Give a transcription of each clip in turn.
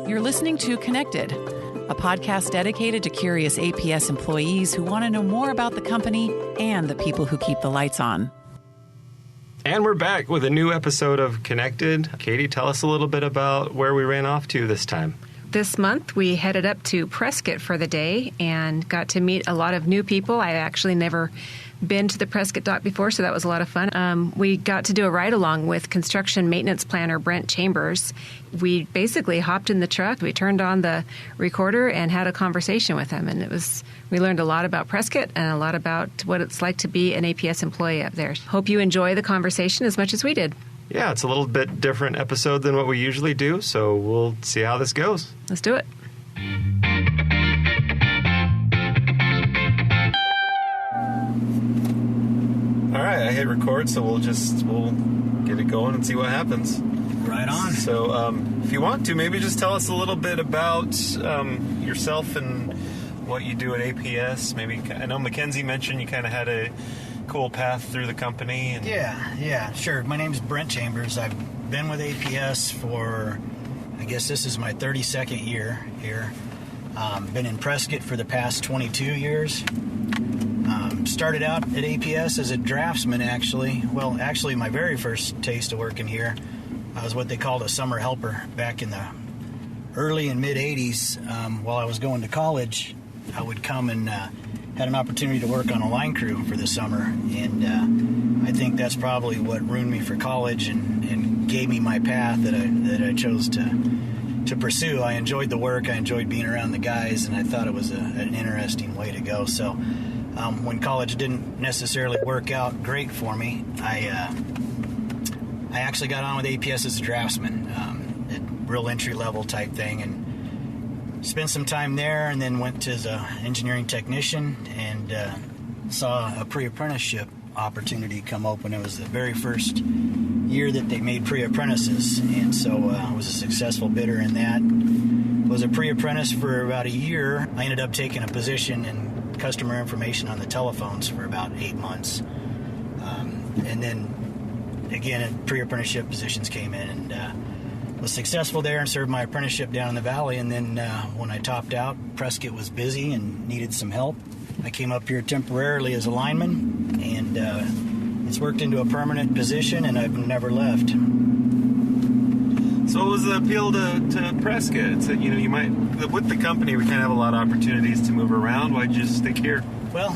You're listening to Connected, a podcast dedicated to curious APS employees who want to know more about the company and the people who keep the lights on. And we're back with a new episode of Connected. Katie, tell us a little bit about where we ran off to this time. This month, we headed up to Prescott for the day and got to meet a lot of new people. I actually never been to the Prescott dock before, so that was a lot of fun. We got to do a ride-along with construction maintenance planner Brent Chambers. We basically hopped in the truck, we turned on the recorder, and had a conversation with him. And we learned a lot about Prescott and a lot about what it's like to be an APS employee up there. Hope you enjoy the conversation as much as we did. Yeah, it's a little bit different episode than what we usually do, so we'll see how this goes. Let's do it. All right, I hit record, so we'll get it going and see what happens. Right on. So if you want to, maybe just tell us a little bit about yourself and what you do at APS. Maybe, I know Mackenzie mentioned you kind of had a cool path through the company. And Yeah, sure. My name's Brent Chambers. I've been with APS for, I guess this is my 32nd year here. Been in Prescott for the past 22 years. Started out at APS as a draftsman, actually. Well, actually, my very first taste of working here, I was what they called a summer helper back in the early and mid-'80s. While I was going to college, I would come and had an opportunity to work on a line crew for the summer. And I think that's probably what ruined me for college and gave me my path that I chose to pursue. I enjoyed the work, I enjoyed being around the guys, and I thought it was an interesting way to go. So when college didn't necessarily work out great for me, I actually got on with APS as a draftsman, a real entry-level type thing, and spent some time there, and then went as an engineering technician and saw a pre-apprenticeship opportunity come open. It was the very first year that they made pre-apprentices, and so I was a successful bidder in that. Was a pre-apprentice for about a year. I ended up taking a position in customer information on the telephones for about 8 months. And then, again, pre-apprenticeship positions came in, and was successful there and served my apprenticeship down in the valley. And then when I topped out, Prescott was busy and needed some help. I came up here temporarily as a lineman, and it's worked into a permanent position, and I've never left. So what was the appeal to Prescott? So, you might, with the company, we kind of have a lot of opportunities to move around. Why'd you stick here? Well,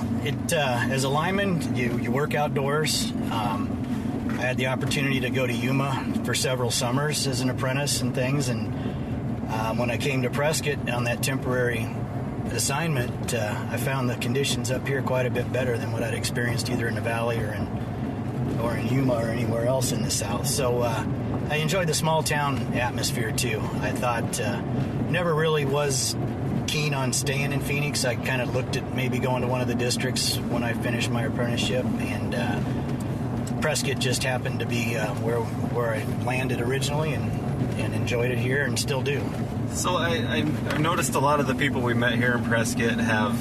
as a lineman, you work outdoors. I had the opportunity to go to Yuma for several summers as an apprentice and things. And when I came to Prescott on that temporary assignment, I found the conditions up here quite a bit better than what I'd experienced either in the valley or in Yuma or anywhere else in the south. So I enjoyed the small town atmosphere too. I thought never really was keen on staying in Phoenix. I kind of looked at maybe going to one of the districts when I finished my apprenticeship, and Prescott just happened to be where I landed originally, and enjoyed it here and still do. So I've noticed a lot of the people we met here in Prescott have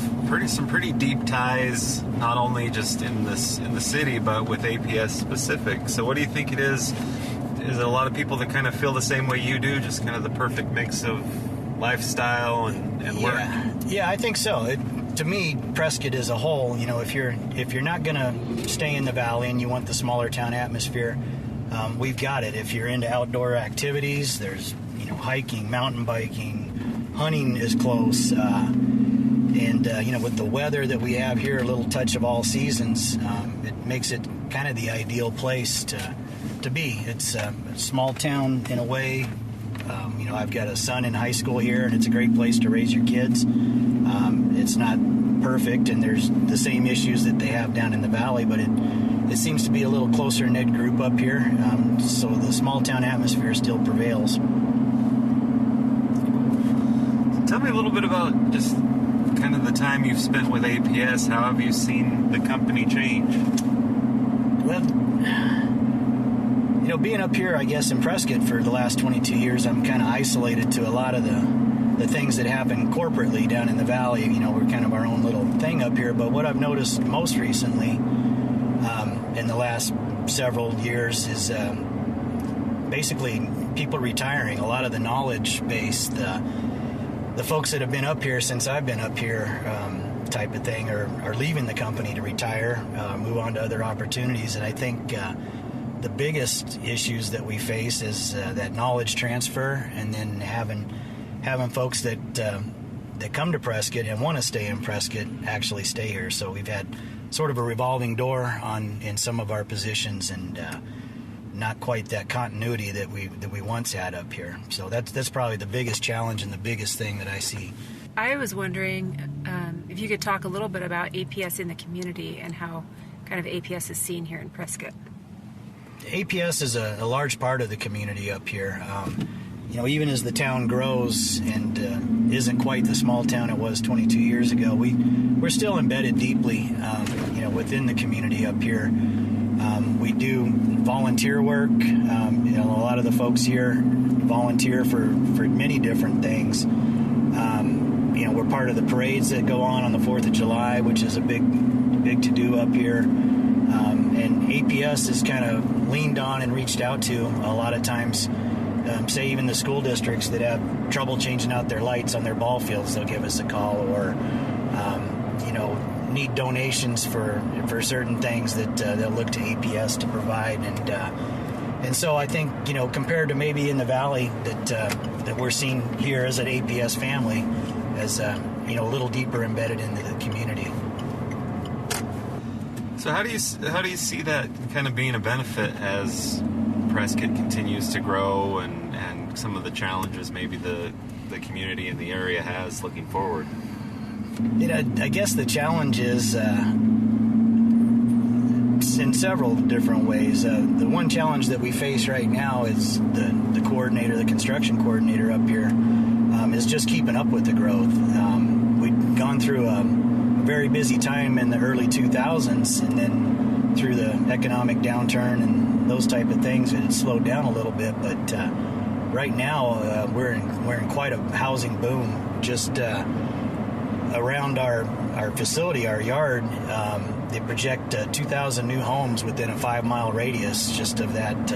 some pretty deep ties, not only just in the city, but with APS specific. So what do you think it is? Is it a lot of people that kind of feel the same way you do, just kind of the perfect mix of lifestyle and work? Yeah, I think so. To me, Prescott as a whole, if you're not going to stay in the valley and you want the smaller town atmosphere, we've got it. If you're into outdoor activities, there's hiking, mountain biking, hunting is close, and with the weather that we have here, a little touch of all seasons, it makes it kind of the ideal place to be. It's a small town in a way. I've got a son in high school here, and it's a great place to raise your kids. It's not perfect, and there's the same issues that they have down in the valley, but it seems to be a little closer knit group up here, so the small town atmosphere still prevails. Tell me a little bit about just kind of the time you've spent with APS. How have you seen the company change? Well, being up here, I guess, in Prescott for the last 22 years, I'm kind of isolated to a lot of the things that happen corporately down in the valley. We're kind of our own little thing up here. But what I've noticed most recently in the last several years is basically people retiring, a lot of the knowledge base, the folks that have been up here since I've been up here, type of thing, are leaving the company to retire, move on to other opportunities. And I think the biggest issues that we face is that knowledge transfer, and then having folks that come to Prescott and want to stay in Prescott actually stay here. So we've had sort of a revolving door in some of our positions, and not quite that continuity that we once had up here. So that's probably the biggest challenge and the biggest thing that I see. I was wondering if you could talk a little bit about APS in the community and how kind of APS is seen here in Prescott. APS is a large part of the community up here. Even as the town grows and isn't quite the small town it was 22 years ago, we're still embedded deeply, within the community up here. We do volunteer work. A lot of the folks here volunteer for many different things. We're part of the parades that go on the 4th of July, which is a big to-do up here. And APS is kind of leaned on and reached out to a lot of times. Say even the school districts that have trouble changing out their lights on their ball fields, they'll give us a call, or need donations for certain things that they'll look to APS to provide. And so I think, compared to maybe in the valley that we're seen here as an APS family, as a little deeper embedded into the community. So how do you see that kind of being a benefit as Prescott continues to grow and some of the challenges maybe the community in the area has looking forward? I guess the challenge is in several different ways. The one challenge that we face right now is the coordinator, the construction coordinator up here, is just keeping up with the growth. We'd gone through a very busy time in the early 2000s, and then through the economic downturn and those type of things, it had slowed down a little bit. But right now, we're in quite a housing boom. Just around our facility, our yard, they project 2,000 new homes within a 5-mile radius just of that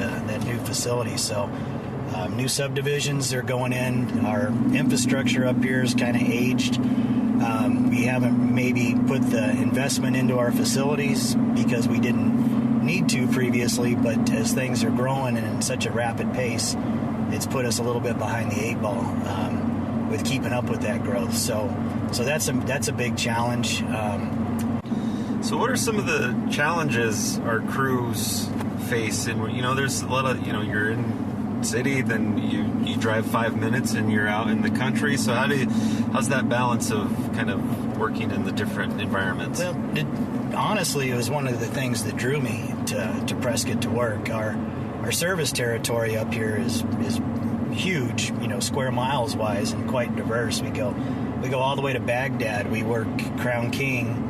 new facility. So new subdivisions are going in. Our infrastructure up here is kind of aged. We haven't maybe put the investment into our facilities because we didn't need to previously, but as things are growing and in such a rapid pace, it's put us a little bit behind the 8 ball with keeping up with that growth. So that's a big challenge. So what are some of the challenges our crews face? And there's a lot of you're in city, then you drive 5 minutes and you're out in the country. So how's that balance of kind of working in the different environments? Well, honestly, it was one of the things that drew me to Prescott to work. Our service territory up here is huge, square miles wise, and quite diverse. We go all the way to Baghdad. We work Crown King,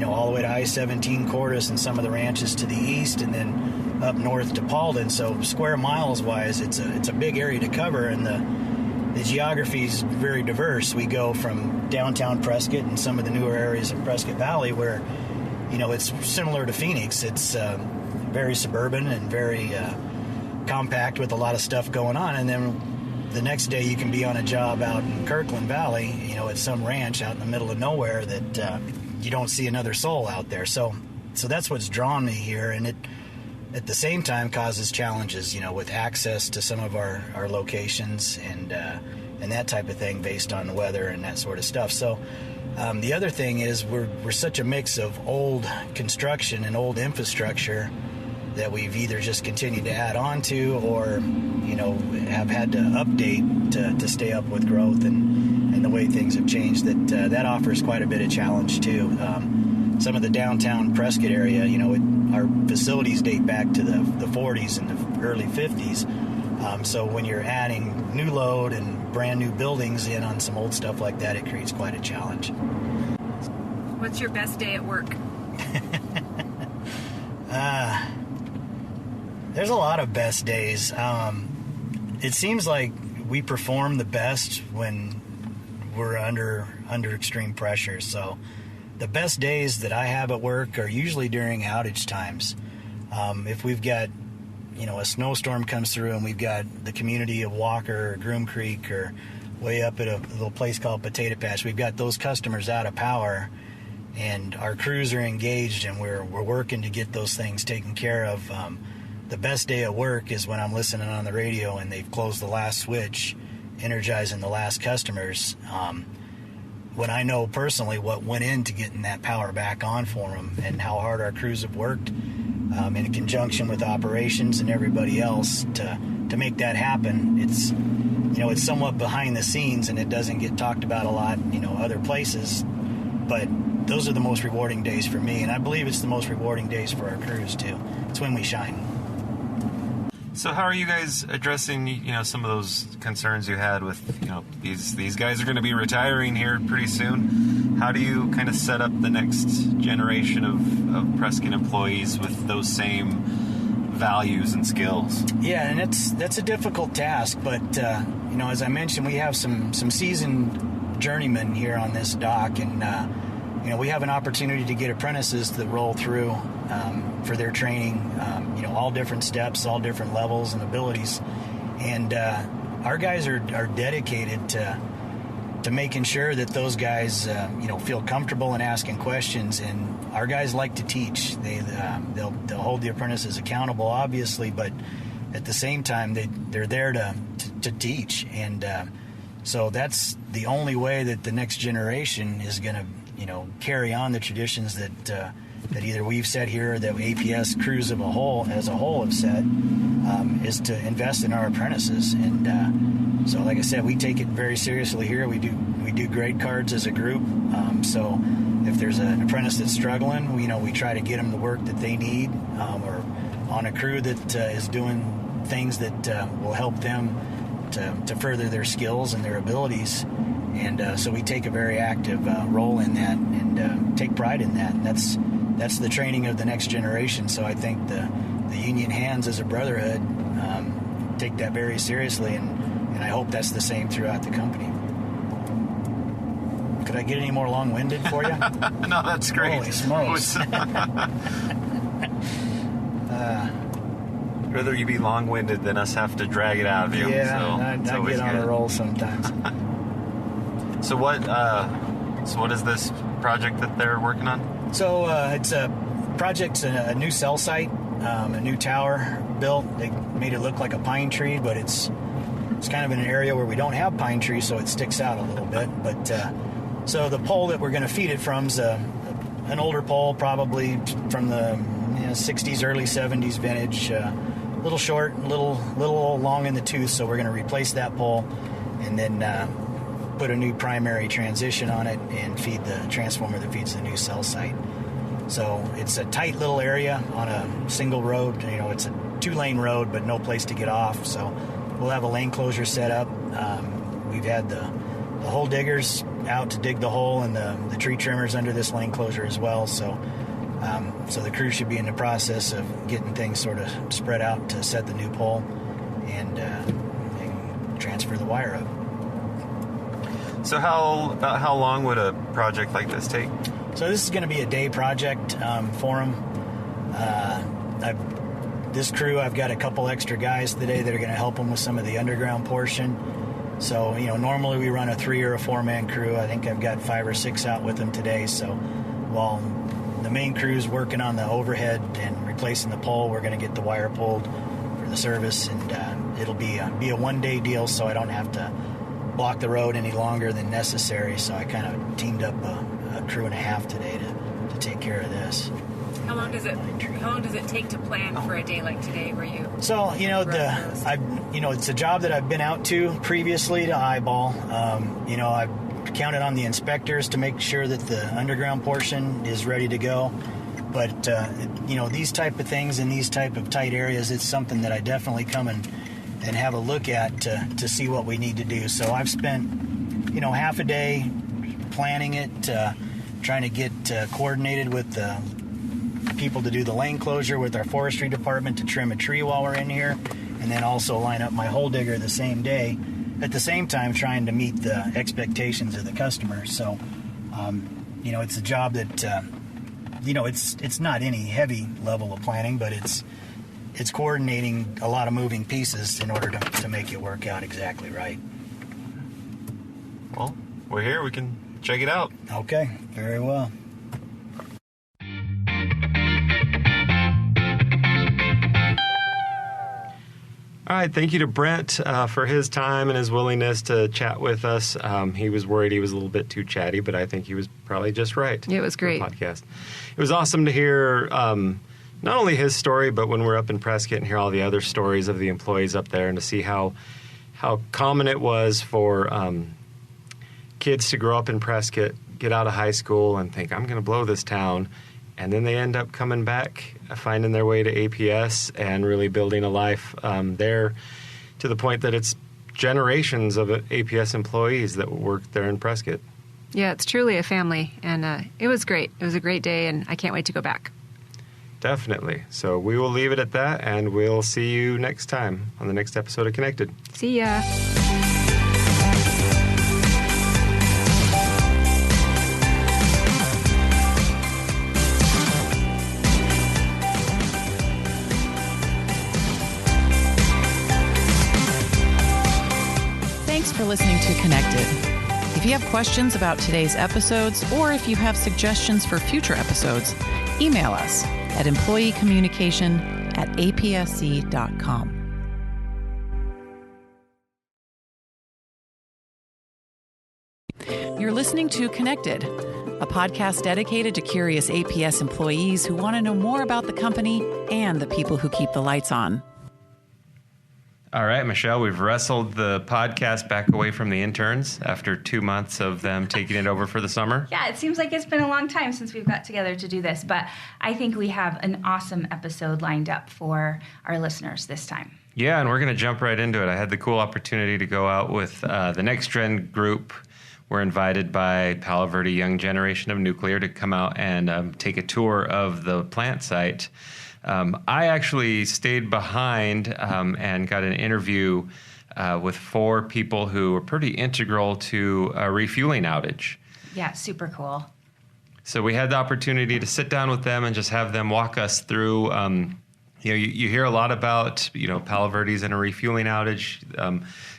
all the way to I-17 Cordis and some of the ranches to the east, and then up north to Paulden. So square miles wise, it's a big area to cover, and the geography is very diverse. We go from downtown Prescott and some of the newer areas in Prescott Valley where, it's similar to Phoenix. It's very suburban and very compact with a lot of stuff going on. And then the next day you can be on a job out in Kirkland Valley, at some ranch out in the middle of nowhere that you don't see another soul out there. So that's what's drawn me here, and it at the same time causes challenges, with access to some of our locations and that type of thing based on the weather and that sort of stuff. So the other thing is we're such a mix of old construction and old infrastructure that we've either just continued to add on to or, have had to update to stay up with growth and the way things have changed. That offers quite a bit of challenge too. Some of the downtown Prescott area, our facilities date back to the 40s and the early 50s. So when you're adding new load and brand new buildings in on some old stuff like that, it creates quite a challenge. What's your best day at work? There's a lot of best days. It seems like we perform the best when we're under extreme pressure. So the best days that I have at work are usually during outage times. If we've got, a snowstorm comes through and we've got the community of Walker or Groom Creek or way up at a little place called Potato Patch, we've got those customers out of power, and our crews are engaged, and we're working to get those things taken care of. The best day of work is when I'm listening on the radio and they've closed the last switch, energizing the last customers. When I know personally what went into getting that power back on for them and how hard our crews have worked in conjunction with operations and everybody else to make that happen. It's somewhat behind the scenes and it doesn't get talked about a lot, other places, but those are the most rewarding days for me, and I believe it's the most rewarding days for our crews too. It's when we shine. So how are you guys addressing, some of those concerns you had with, these guys are going to be retiring here pretty soon? How do you kind of set up the next generation of Prescott employees with those same values and skills? Yeah, and that's a difficult task, but as I mentioned, we have some seasoned journeymen here on this dock, and we have an opportunity to get apprentices that roll through for their training, all different steps, all different levels and abilities. And our guys are dedicated to making sure that those guys, feel comfortable in asking questions. And our guys like to teach. They'll hold the apprentices accountable, obviously, but at the same time, they're there to teach. And so that's the only way that the next generation is going to carry on the traditions that either we've set here or that APS crews as a whole have set, is to invest in our apprentices. And so, like I said, we take it very seriously here. We do grade cards as a group. So if there's an apprentice that's struggling, we try to get them the work that they need, or on a crew that is doing things that will help them to further their skills and their abilities. And so we take a very active role in that and take pride in that. And that's the training of the next generation. So I think the union hands as a brotherhood take that very seriously, and I hope that's the same throughout the company. Could I get any more long-winded for you? No, that's great. Holy smokes. Rather you be long-winded than us have to drag it out of you. Yeah, so I get on a roll sometimes. So what is this project that they're working on? So it's a project's a new cell site, a new tower built. They made it look like a pine tree, but it's kind of in an area where we don't have pine trees, so it sticks out a little bit. But so the pole that we're going to feed it from is an older pole, probably from the 60s, early 70s vintage. A little short, a little long in the tooth, so we're going to replace that pole and then put a new primary transition on it and feed the transformer that feeds the new cell site. So it's a tight little area on a single road. It's a 2-lane road, but no place to get off. So we'll have a lane closure set up. We've had the hole diggers out to dig the hole, and the tree trimmers under this lane closure as well. So the crew should be in the process of getting things sort of spread out to set the new pole and transfer the wire up. So how long would a project like this take? So this is going to be a day project for them. This crew, I've got a couple extra guys today that are going to help them with some of the underground portion. So, normally we run a 3 or a 4-man crew. I think I've got 5 or 6 out with them today. So while the main crew's working on the overhead and replacing the pole, we're going to get the wire pulled for the service, and it'll be a 1-day deal, so I don't have to block the road any longer than necessary. So I kind of teamed up a crew and a half today to take care of this. How long does it take to plan for a day like today where you? So it's a job that I've been out to previously to eyeball. I've counted on the inspectors to make sure that the underground portion is ready to go. But these type of things in these type of tight areas, it's something that I definitely come and have a look at to see what we need to do. So I've spent half a day planning it, trying to get coordinated with the people to do the lane closure with our forestry department to trim a tree while we're in here, and then also line up my hole digger the same day, at the same time trying to meet the expectations of the customer. So it's a job that it's not any heavy level of planning, but it's coordinating a lot of moving pieces in order to make it work out exactly right. Well, we're here. We can check it out. Okay, very well. All right, thank you to Brent for his time and his willingness to chat with us. He was worried he was a little bit too chatty, but I think he was probably just right. It was great. For the podcast. It was awesome to hear not only his story, but when we're up in Prescott and hear all the other stories of the employees up there, and to see how common it was for kids to grow up in Prescott, get out of high school, and think, I'm going to blow this town. And then they end up coming back, finding their way to APS and really building a life there, to the point that it's generations of APS employees that work there in Prescott. Yeah, it's truly a family, and it was great. It was a great day, and I can't wait to go back. Definitely. So we will leave it at that, and we'll see you next time on the next episode of Connected. See ya. Thanks for listening to Connected. If you have questions about today's episodes, or if you have suggestions for future episodes, email us at employeecommunication@apsc.com. You're listening to Connected, a podcast dedicated to curious APS employees who want to know more about the company and the people who keep the lights on. All right, Michelle, we've wrestled the podcast back away from the interns after 2 months of them taking it over for the summer. Yeah, it seems like it's been a long time since we've got together to do this, but I think we have an awesome episode lined up for our listeners this time. Yeah, and we're going to jump right into it. I had the cool opportunity to go out with the Next Gen group. We're invited by Palo Verde Young Generation of Nuclear to come out and take a tour of the plant site. I actually stayed behind and got an interview with 4 people who were pretty integral to a refueling outage. Yeah, super cool. So we had the opportunity to sit down with them and just have them walk us through. You hear a lot about, Palo Verde's in a refueling outage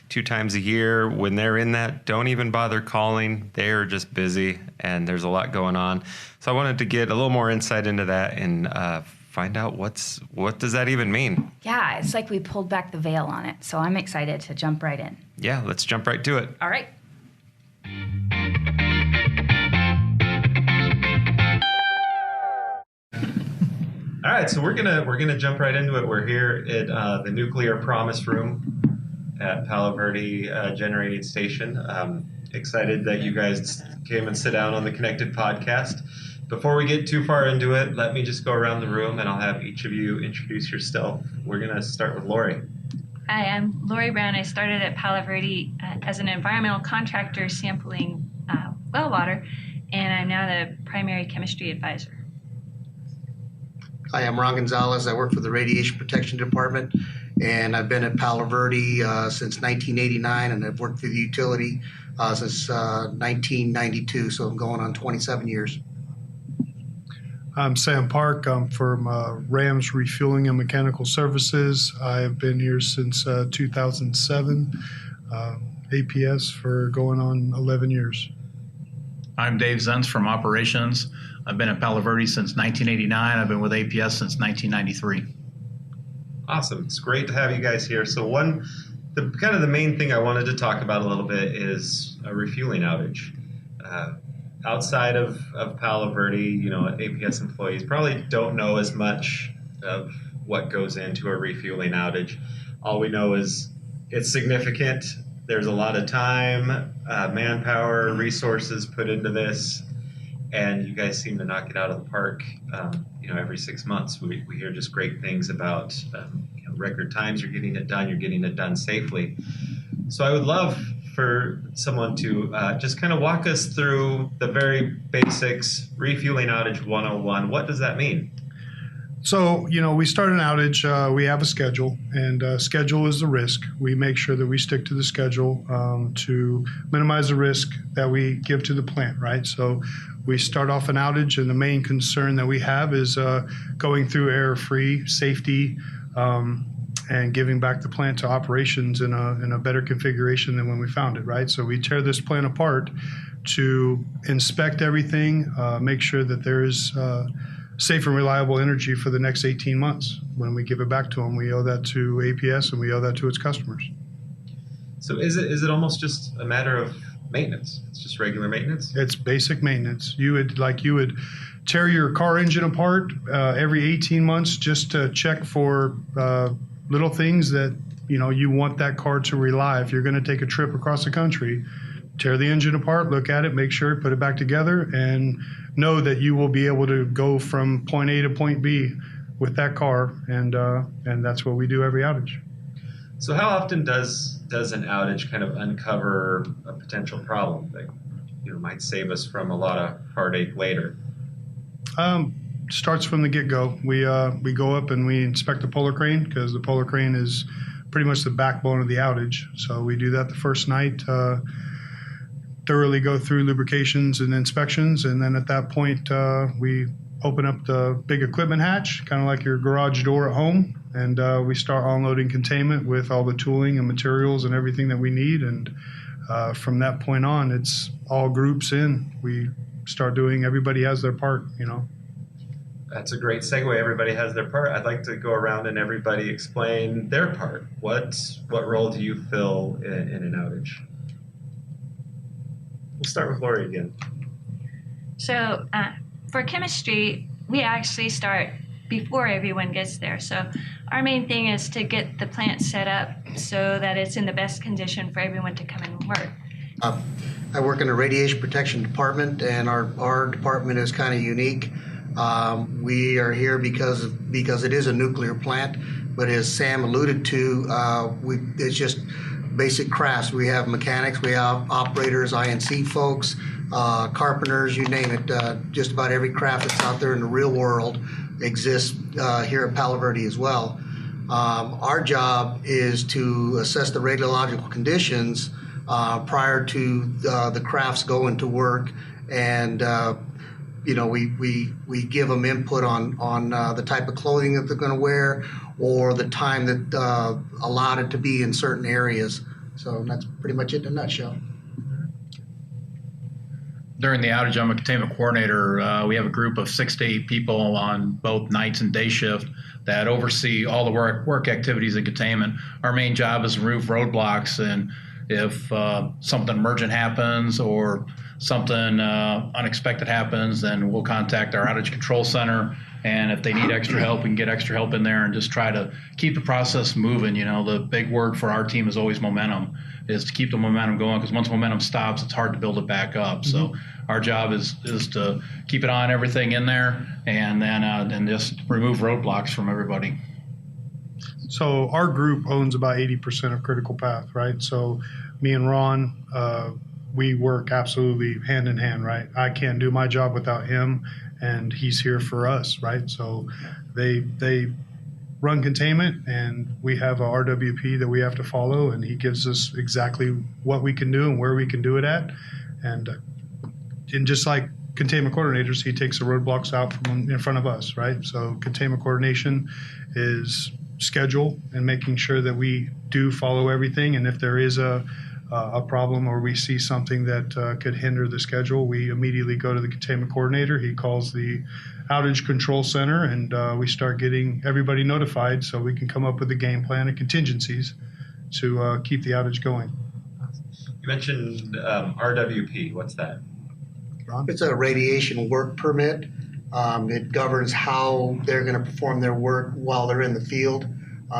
2 times a year. When they're in that, don't even bother calling. They're just busy, and there's a lot going on. So I wanted to get a little more insight into that and find out what does that even mean? Yeah, it's like we pulled back the veil on it. So I'm excited to jump right in. Yeah, let's jump right to it. All right. All right, so we're gonna jump right into it. We're here at the Nuclear Promise Room at Palo Verde Generating Station. Excited that you guys came and sit down on the Connected podcast. Before we get too far into it, let me just go around the room and I'll have each of you introduce yourself. We're going to start with Lori. Hi, I'm Lori Brown. I started at Palo Verde as an environmental contractor sampling well water, and I'm now the primary chemistry advisor. Hi, I'm Ron Gonzalez. I work for the Radiation Protection Department, and I've been at Palo Verde since 1989, and I've worked for the utility since 1992, so I'm going on 27 years. I'm Sam Park. I'm from Rams Refueling and Mechanical Services. I have been here since 2007. APS for going on 11 years. I'm Dave Zenz from Operations. I've been at Palo Verde since 1989. I've been with APS since 1993. Awesome. It's great to have you guys here. So the main thing I wanted to talk about a little bit is a refueling outage. Outside of Palo Verde, APS employees probably don't know as much of what goes into a refueling outage. All we know is it's significant. There's a lot of time, manpower, resources put into this, and you guys seem to knock it out of the park. Every 6 months we hear just great things about record times. You're getting it done safely. So I would love for someone to just kind of walk us through the very basics, refueling outage 101. What does that mean? So, we start an outage, we have a schedule, and schedule is the risk. We make sure that we stick to the schedule to minimize the risk that we give to the plant, right? So we start off an outage, and the main concern that we have is going through error-free safety and giving back the plant to operations in a better configuration than when we found it, right? So we tear this plant apart to inspect everything, make sure that there is safe and reliable energy for the next 18 months. When we give it back to them, we owe that to APS and we owe that to its customers. So is it almost just a matter of maintenance? It's just regular maintenance? It's basic maintenance. You would tear your car engine apart every 18 months just to check for little things that you want that car to rely. If you're going to take a trip across the country, tear the engine apart, look at it, make sure, put it back together, and know that you will be able to go from point A to point B with that car, and that's what we do every outage. So how often does an outage kind of uncover a potential problem that might save us from a lot of heartache later? Starts from the get-go. We go up and we inspect the polar crane, because the polar crane is pretty much the backbone of the outage. So we do that the first night, thoroughly go through lubrications and inspections, and then at that point we open up the big equipment hatch, kind of like your garage door at home, and we start unloading containment with all the tooling and materials and everything that we need. And from that point on, it's all groups in. We start doing, everybody has their part, That's a great segue. Everybody has their part. I'd like to go around and everybody explain their part. What role do you fill in an outage? We'll start with Lori again. So for chemistry, we actually start before everyone gets there. So our main thing is to get the plant set up so that it's in the best condition for everyone to come and work. I work in the radiation protection department, and our department is kind of unique. We are here because it is a nuclear plant, but as Sam alluded to, it's just basic crafts. We have mechanics, we have operators, INC folks, carpenters, you name it. Just about every craft that's out there in the real world exists here at Palo Verde as well. Our job is to assess the radiological conditions prior to the crafts going to work, and we give them input on the type of clothing that they're going to wear, or the time that allotted to be in certain areas. So that's pretty much it in a nutshell. During the outage, I'm a containment coordinator. We have a group of 6 to 8 people on both nights and day shift that oversee all the work activities in containment. Our main job is to remove roadblocks, and if something emergent happens or something unexpected happens, then we'll contact our outage control center, and if they need extra help, we can get extra help in there and just try to keep the process moving. The big word for our team is always momentum, is to keep the momentum going, because once momentum stops, it's hard to build it back up. So our job is to keep it on, everything in there, and then just remove roadblocks from everybody. So our group owns about 80% of critical path, right? So me and Ron, we work absolutely hand in hand, right? I can't do my job without him, and he's here for us, right? So they run containment, and we have a RWP that we have to follow, and he gives us exactly what we can do and where we can do it at. And just like containment coordinators, he takes the roadblocks out from in front of us, right? So containment coordination is schedule and making sure that we do follow everything, and if there is a problem or we see something that could hinder the schedule, we immediately go to the containment coordinator. He calls the outage control center, and we start getting everybody notified so we can come up with a game plan and contingencies to keep the outage going. You mentioned RWP. What's that? Ron? It's a radiation work permit. It governs how they're going to perform their work while they're in the field,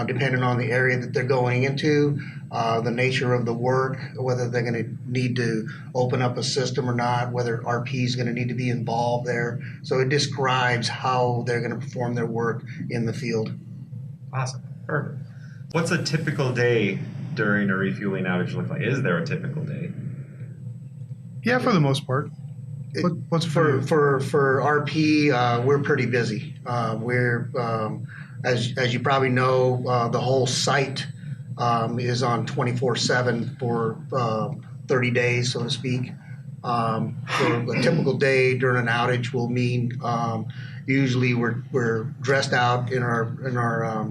depending on the area that they're going into, the nature of the work, whether they're going to need to open up a system or not, whether RP is going to need to be involved there. So it describes how they're going to perform their work in the field. Awesome. Perfect. What's a typical day during a refueling outage look like? Is there a typical day? Yeah, for the most part. What's for RP? We're pretty busy. We're as you probably know, the whole site is on 24/7 for 30 days, so to speak. For a typical day during an outage will mean usually we're dressed out in our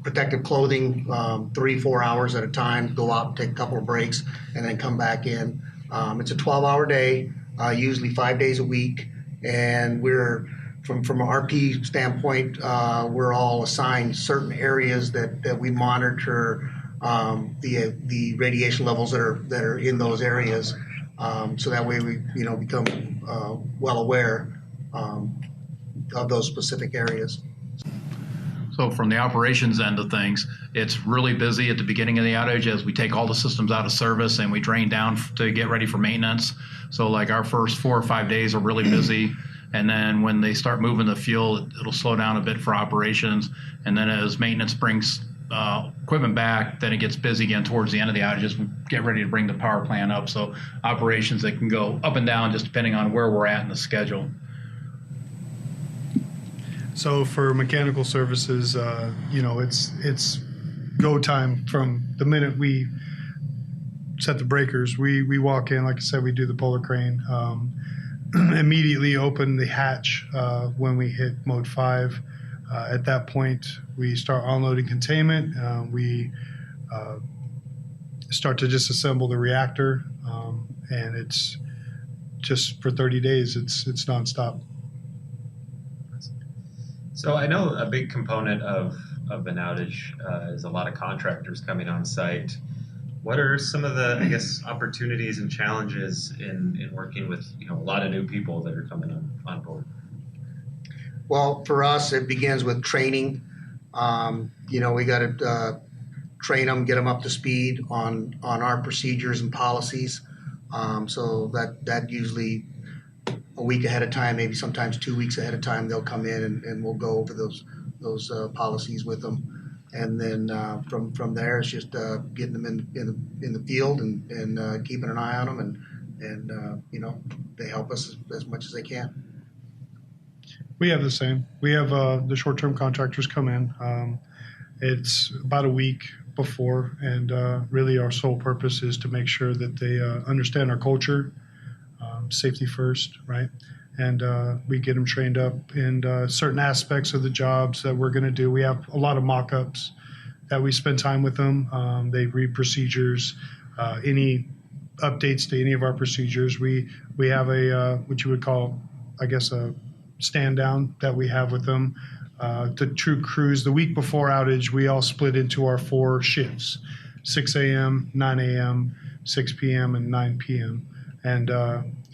protective clothing 3-4 hours at a time, go out and take a couple of breaks, and then come back in. It's a 12-hour day, usually 5 days a week, and we're from an RP standpoint, we're all assigned certain areas that we monitor the radiation levels that are in those areas, so that way we become well aware of those specific areas. So from the operations end of things, it's really busy at the beginning of the outage as we take all the systems out of service and we drain down to get ready for maintenance. So like our first 4 or 5 days are really busy. And then when they start moving the fuel, it'll slow down a bit for operations. And then as maintenance brings equipment back, then it gets busy again towards the end of the outages. We get ready to bring the power plant up. So operations, they can go up and down just depending on where we're at in the schedule. So for mechanical services, it's go time from the minute we set the breakers. We walk in, like I said, we do the polar crane. Immediately open the hatch when we hit mode 5. At that point, we start unloading containment. We start to disassemble the reactor, and it's just for 30 days. It's nonstop. So I know a big component of an outage is a lot of contractors coming on site. What are some of the, opportunities and challenges in working with a lot of new people that are coming on board? Well, for us, it begins with training. We got to train them, get them up to speed on our procedures and policies. So that usually a week ahead of time, maybe sometimes 2 weeks ahead of time, they'll come in and we'll go over those policies with them. And then from there, it's just getting them in the field and keeping an eye on them, and they help us as much as they can. We have the same. We have the short-term contractors come in. It's about a week before, and really our sole purpose is to make sure that they understand our culture, safety first, right? And we get them trained up in certain aspects of the jobs that we're going to do. We have a lot of mock-ups that we spend time with them. They read procedures, any updates to any of our procedures. We have a what you would call, a stand down that we have with them. The true crews, the week before outage, we all split into our 4 shifts, 6 a.m., 9 a.m., 6 p.m., and 9 p.m. And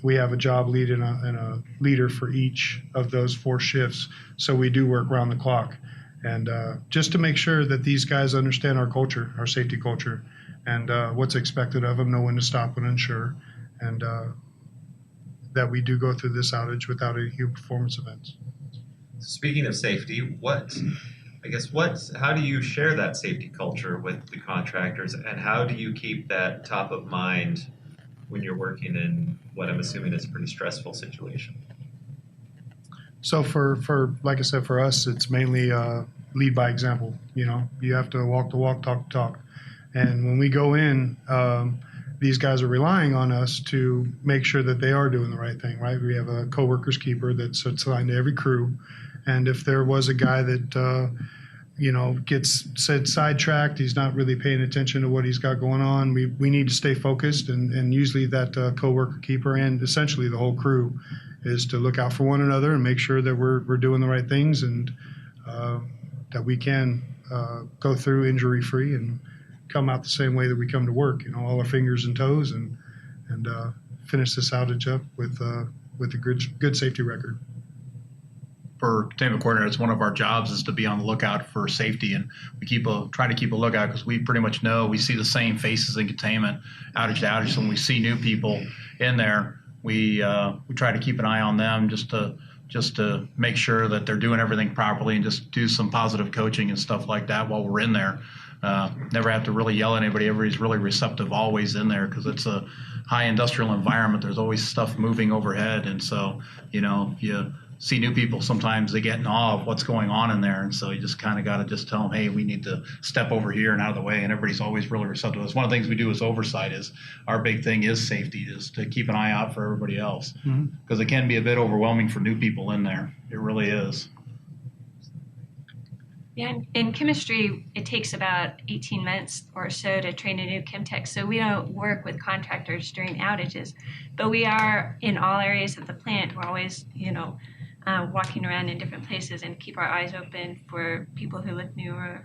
we have a job lead and a leader for each of those 4 shifts. So we do work around the clock. And just to make sure that these guys understand our culture, our safety culture, and what's expected of them, know when to stop when unsure, and that we do go through this outage without any huge performance events. Speaking of safety, how do you share that safety culture with the contractors, and how do you keep that top of mind when you're working in what I'm assuming is a pretty stressful situation? So for like I said, for us, it's mainly lead by example. You have to walk the walk, talk the talk. And when we go in, these guys are relying on us to make sure that they are doing the right thing, right? We have a co-workers keeper that's assigned to every crew. And if there was a guy that, gets sidetracked, he's not really paying attention to what he's got going on, we need to stay focused. And usually that co-worker keeper and essentially the whole crew is to look out for one another and make sure that we're doing the right things, and that we can go through injury-free and come out the same way that we come to work, all our fingers and toes, and finish this outage up with a good safety record. For containment coordinator, it's one of our jobs is to be on the lookout for safety, and we try to keep a lookout because we pretty much know we see the same faces in containment outage to outage. So when we see new people in there, we try to keep an eye on them just to make sure that they're doing everything properly, and just do some positive coaching and stuff like that while we're in there. Never have to really yell at anybody. Everybody's really receptive always in there because it's a high industrial environment. There's always stuff moving overhead. And so, if you see new people, sometimes they get in awe of what's going on in there. And so you just kind of got to just tell them, hey, we need to step over here and out of the way. And everybody's always really receptive. That's one of the things we do as oversight is our big thing is safety, is to keep an eye out for everybody else. Because it can be a bit overwhelming for new people in there. It really is. Yeah, in chemistry, it takes about 18 months or so to train a new chem tech. So we don't work with contractors during outages, but we are in all areas of the plant. We're always, walking around in different places and keep our eyes open for people who look new or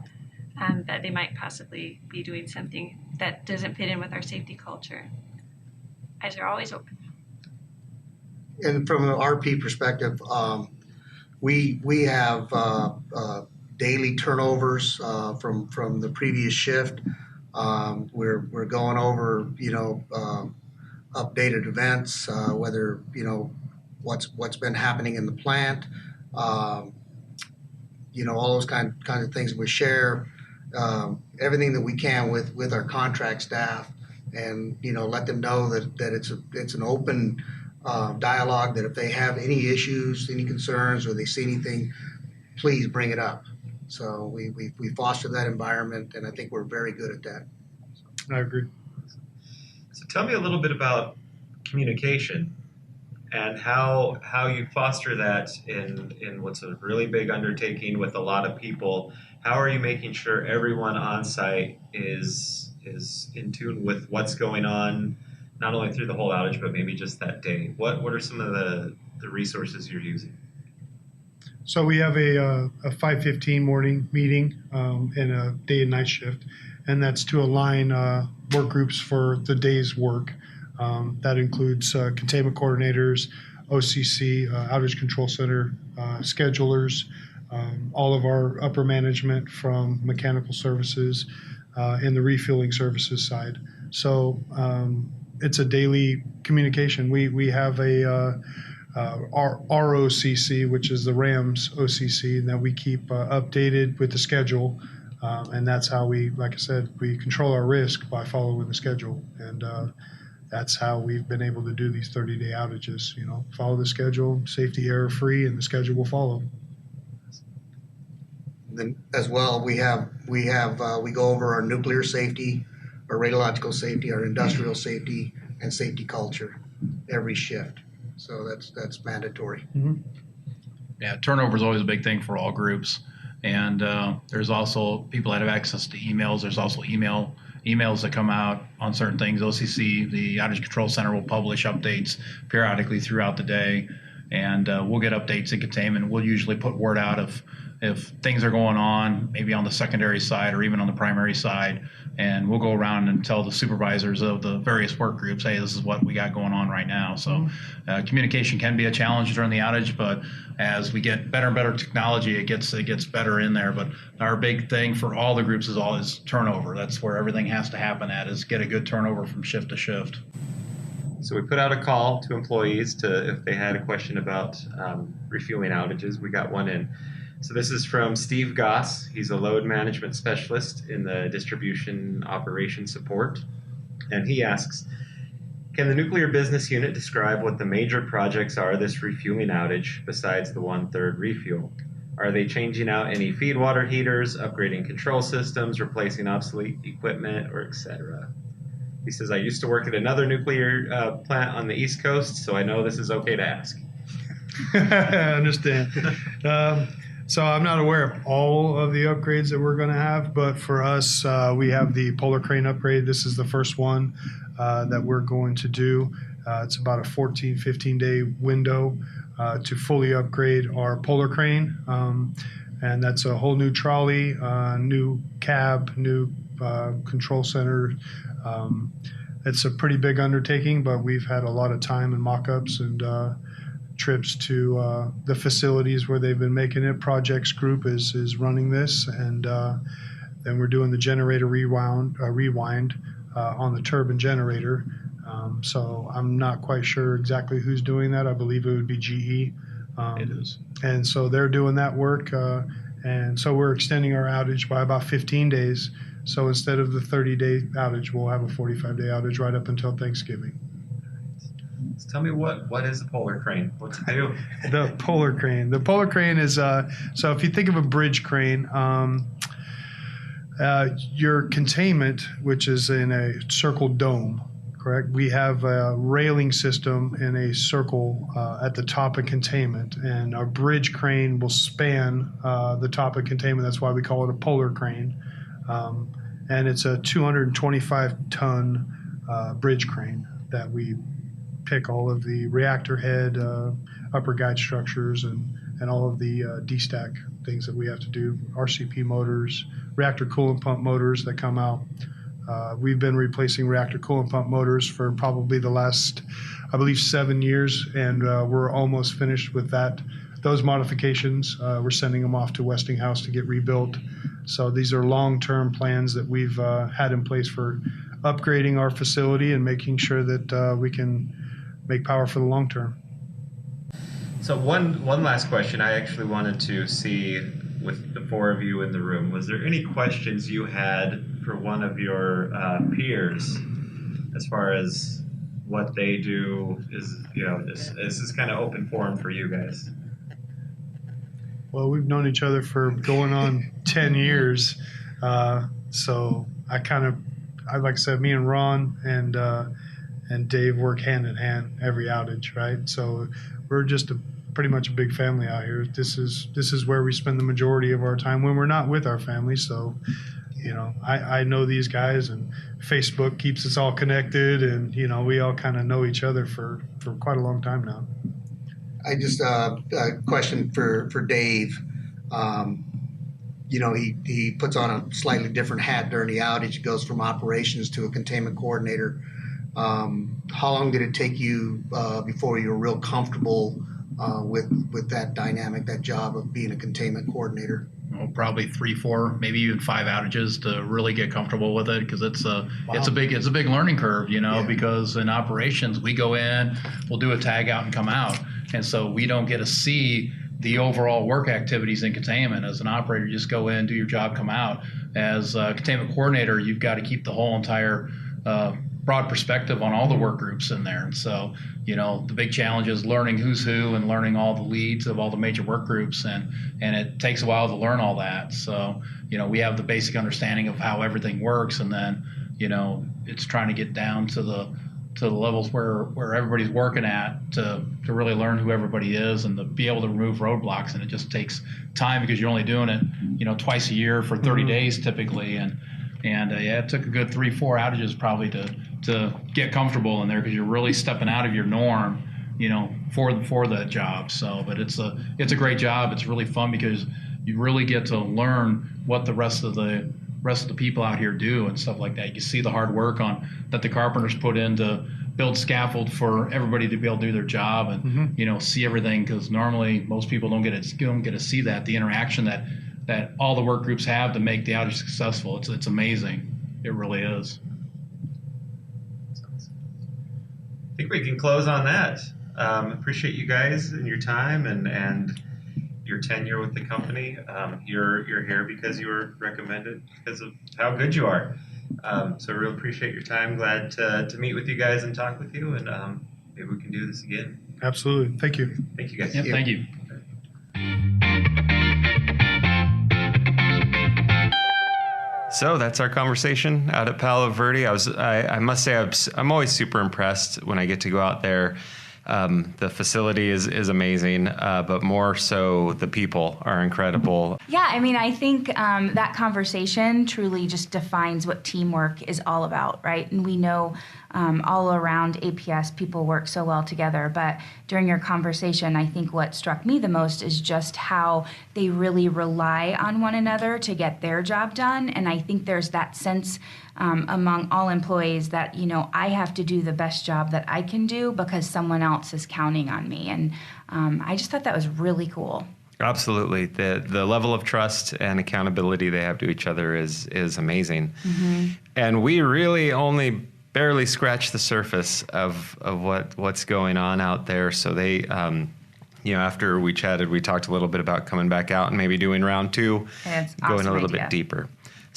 that they might possibly be doing something that doesn't fit in with our safety culture. Eyes are always open. And from an RP perspective, we have daily turnovers from the previous shift. We're going over updated events, whether what's been happening in the plant, all those kind of things. We share everything that we can with our contract staff, and let them know that it's an open dialogue, that if they have any issues, any concerns, or they see anything, please bring it up. So we foster that environment, and I think we're very good at that. I agree. So tell me a little bit about communication and how you foster that in what's a really big undertaking with a lot of people. How are you making sure everyone on site is in tune with what's going on, not only through the whole outage, but maybe just that day? What are some of the resources you're using? So we have a 5:15 morning meeting and a day and night shift, and that's to align work groups for the day's work. That includes containment coordinators, OCC, outage control center, schedulers, all of our upper management from mechanical services and the refueling services side. So it's a daily communication. We have a our ROCC, which is the RAMS OCC, that we keep updated with the schedule, and that's how we, like I said, we control our risk by following the schedule, and that's how we've been able to do these 30-day outages. Follow the schedule, safety error free, and the schedule will follow. Then as well, we go over our nuclear safety, our radiological safety, our industrial safety, and safety culture every shift. So that's mandatory. Mm-hmm. Yeah, turnover is always a big thing for all groups, and there's also people that have access to emails. There's also emails that come out on certain things. OCC, the Outage Control Center, will publish updates periodically throughout the day, and we'll get updates in containment. We'll usually put word out if things are going on, maybe on the secondary side or even on the primary side, and we'll go around and tell the supervisors of the various work groups, hey, this is what we got going on right now. So communication can be a challenge during the outage, but as we get better and better technology, it gets better in there. But our big thing for all the groups is turnover. That's where everything has to happen at, is get a good turnover from shift to shift. So we put out a call to employees if they had a question about refueling outages. We got one in. So this is from Steve Goss. He's a load management specialist in the distribution operations support. And he asks, can the nuclear business unit describe what the major projects are this refueling outage besides the 1/3 refuel? Are they changing out any feed water heaters, upgrading control systems, replacing obsolete equipment, or etc.? He says, I used to work at another nuclear plant on the East Coast, so I know this is okay to ask. I understand. So I'm not aware of all of the upgrades that we're going to have, but for us, we have the Polar Crane upgrade. This is the first one that we're going to do. It's about a 14, 15-day window to fully upgrade our Polar Crane. And that's a whole new trolley, new cab, new control center. It's a pretty big undertaking, but we've had a lot of time and mock-ups and trips to the facilities where they've been making it. Projects group is running this, and then we're doing the generator rewind on the turbine generator. So I'm not quite sure exactly who's doing that. I believe it would be GE. It is. And so they're doing that work, and so we're extending our outage by about 15 days. So instead of the 30-day outage, we'll have a 45-day outage right up until Thanksgiving. So tell me what is the Polar Crane? What's it do? The Polar Crane. The Polar Crane is so if you think of a bridge crane, your containment, which is in a circle dome, correct? We have a railing system in a circle at the top of containment, and our bridge crane will span the top of containment. That's why we call it a polar crane. And it's a 225-ton bridge crane that we pick all of the reactor head, upper guide structures, and all of the D-stack things that we have to do, RCP motors, reactor coolant pump motors that come out. We've been replacing reactor coolant pump motors for probably the last, I believe, 7 years, and we're almost finished with those modifications. We're sending them off to Westinghouse to get rebuilt. So these are long-term plans that we've had in place for upgrading our facility and making sure that we can make power for the long term. So one last question I actually wanted to see with the four of you in the room. Was there any questions you had for one of your peers as far as what they do? This is kind of open forum for you guys. Well, we've known each other for going on 10 years. So like I said, me and Ron and Dave work hand in hand every outage, right? So we're just pretty much a big family out here. This is where we spend the majority of our time when we're not with our family. So, I know these guys, and Facebook keeps us all connected, and we all kind of know each other for quite a long time now. I just a question for Dave. He puts on a slightly different hat during the outage. He goes from operations to a containment coordinator. How long did it take you before you were real comfortable with that dynamic, that job of being a containment coordinator? Probably 3, 4, maybe even 5 outages to really get comfortable with it, because it's a big learning curve, because in operations we go in, we'll do a tag out and come out, and so we don't get to see the overall work activities in containment. As an operator, you just go in, do your job, come out. As a containment coordinator, you've got to keep the whole entire broad perspective on all the work groups in there. And so, the big challenge is learning who's who and learning all the leads of all the major work groups. And it takes a while to learn all that. So, we have the basic understanding of how everything works. And then, it's trying to get down to the levels where everybody's working at to really learn who everybody is and to be able to remove roadblocks. And it just takes time because you're only doing it, twice a year for 30 days typically. And it took a good 3, 4 outages probably to get comfortable in there, because you're really stepping out of your norm, for the job. So, but it's a great job. It's really fun because you really get to learn what the rest of the people out here do and stuff like that. You see the hard work that the carpenters put in to build scaffold for everybody to be able to do their job and see everything, because normally most people don't get to see the interaction that all the work groups have to make the outage successful. It's amazing. It really is. I think we can close on that. Appreciate you guys and your time and your tenure with the company. You're here because you were recommended because of how good you are. So really appreciate your time. Glad to meet with you guys and talk with you, and maybe we can do this again. Absolutely. Thank you. Thank you guys. Yep, thank you. So that's our conversation out at Palo Verde. I must say I'm always super impressed when I get to go out there. The facility is amazing, but more so the people are incredible. Yeah, I think that conversation truly just defines what teamwork is all about, right? And we know all around APS people work so well together, but during your conversation, I think what struck me the most is just how they really rely on one another to get their job done. And I think there's that sense among all employees that, I have to do the best job that I can do because someone else is counting on me. And I just thought that was really cool. Absolutely. The level of trust and accountability they have to each other is amazing. Mm-hmm. And we really only barely scratched the surface of what's going on out there. So they, after we chatted, we talked a little bit about coming back out and maybe doing round 2, going a little bit deeper.